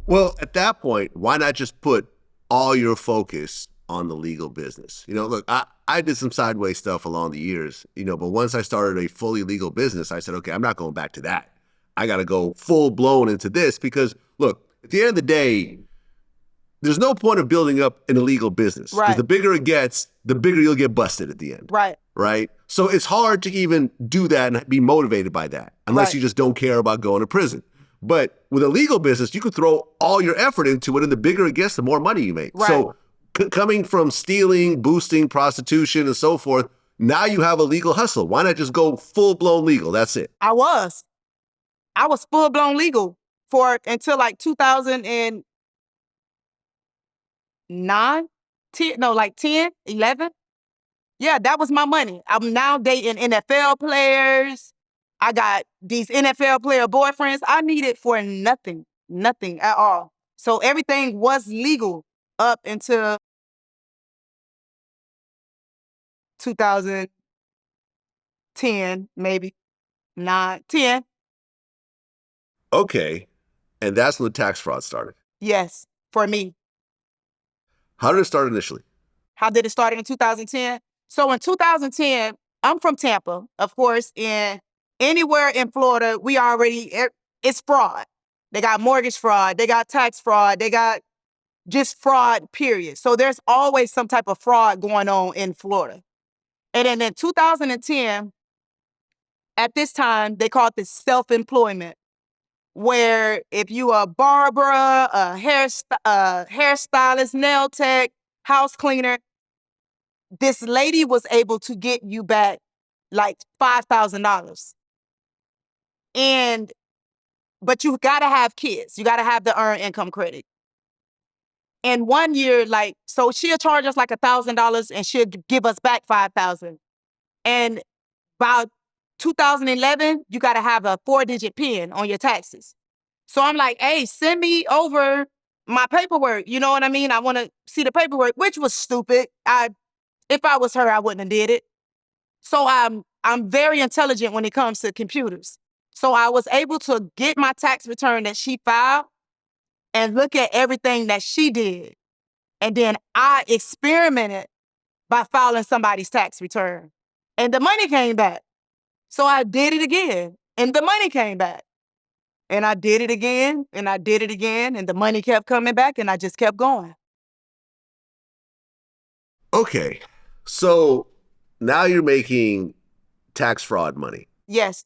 Well, at that point, why not just put all your focus on the legal business? Look, I did some sideways stuff along the years, but once I started a fully legal business, I said, okay, I'm not going back to that. I got to go full blown into this because, look, at the end of the day, there's no point of building up an illegal business because the bigger it gets, the bigger you'll get busted at the end. Right. So it's hard to even do that and be motivated by that unless you just don't care about going to prison. But with a legal business, you could throw all your effort into it, and the bigger it gets, the more money you make. So coming from stealing, boosting, prostitution, and so forth, now you have a legal hustle. Why not just go full-blown legal? That's it. I was full-blown legal until like 2009, 10, 11. Yeah, that was my money. I'm now dating NFL players. I got these NFL player boyfriends. I needed for nothing at all. So everything was legal up until 2010, maybe 9, 10. Okay. And that's when the tax fraud started. Yes, for me. How did it start initially? How did it start in 2010? So in 2010, I'm from Tampa, of course, and anywhere in Florida, it's fraud. They got mortgage fraud, they got tax fraud, they got just fraud, period. So there's always some type of fraud going on in Florida. And then in 2010, at this time, they called this self-employment, where if you are a barber, a hairstylist, nail tech, house cleaner, this lady was able to get you back like $5,000. But you gotta have kids. You gotta have the earned income credit. And 1 year, so she'll charge us like $1,000 and she'll give us back $5,000. And by 2011, you gotta have a 4-digit PIN on your taxes. So I'm like, hey, send me over my paperwork. You know what I mean? I wanna see the paperwork, which was stupid. If I was her, I wouldn't have did it. So I'm very intelligent when it comes to computers. So I was able to get my tax return that she filed and look at everything that she did. And then I experimented by filing somebody's tax return. And the money came back. So I did it again. And the money came back. And I did it again. And I did it again. And the money kept coming back. And I just kept going. Okay. So now you're making tax fraud money. Yes.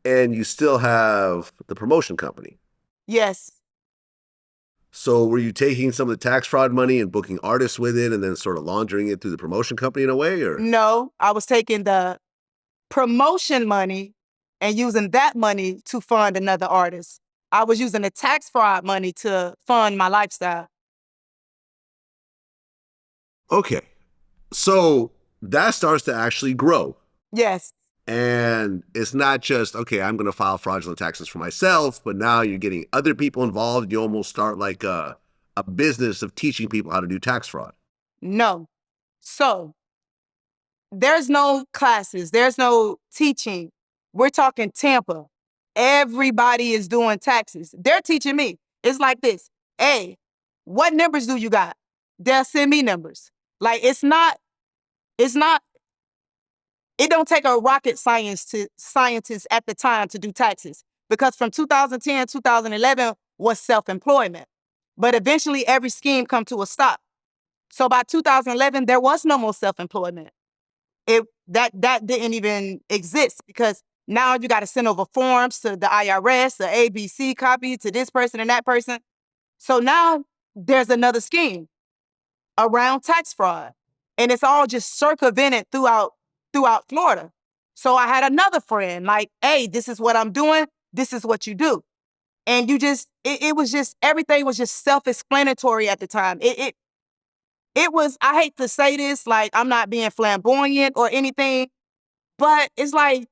And you still have the promotion company. Yes. So were you taking some of the tax fraud money and booking artists with it and then sort of laundering it through the promotion company in a way, or? No, I was taking the promotion money and using that money to fund another artist. I was using the tax fraud money to fund my lifestyle. Okay. So that starts to actually grow. Yes. And it's not just, okay, I'm going to file fraudulent taxes for myself, but now you're getting other people involved. You almost start like a business of teaching people how to do tax fraud. No. So there's no classes. There's no teaching. We're talking Tampa. Everybody is doing taxes. They're teaching me. It's like this. Hey, what numbers do you got? They'll send me numbers. Like it don't take a rocket scientist at the time to do taxes, because from 2010, 2011 was self-employment. But eventually every scheme come to a stop. So by 2011, there was no more self-employment. That didn't even exist, because now you got to send over forms to the IRS, the ABC copy to this person and that person. So now there's another scheme around tax fraud. And it's all just circumvented throughout Florida. So I had another friend like, hey, this is what I'm doing. This is what you do. And it was just, everything was just self-explanatory at the time. It was, I hate to say this, like I'm not being flamboyant or anything, but it's like,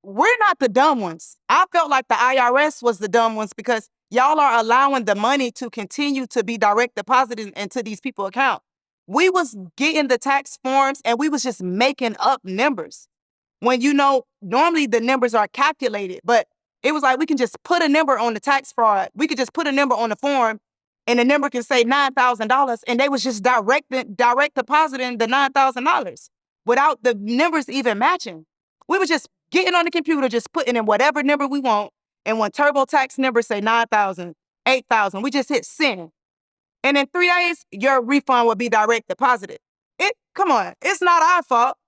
we're not the dumb ones. I felt like the IRS was the dumb ones, because y'all are allowing the money to continue to be direct deposited into these people's accounts. We was getting the tax forms and we was just making up numbers when, normally the numbers are calculated, but It was like we can just put a number on the tax fraud. We could just put a number on the form, and the number can say $9,000, and they was just direct depositing the $9,000 without the numbers even matching. We were just getting on the computer, just putting in whatever number we want, and when TurboTax numbers say 9,000, 8,000, we just hit send. And in 3 days, your refund will be direct deposited. Come on, it's not our fault.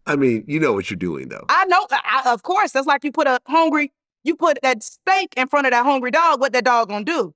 I mean, you know what you're doing, though. I know, of course. That's like you put that steak in front of that hungry dog. What that dog gonna do?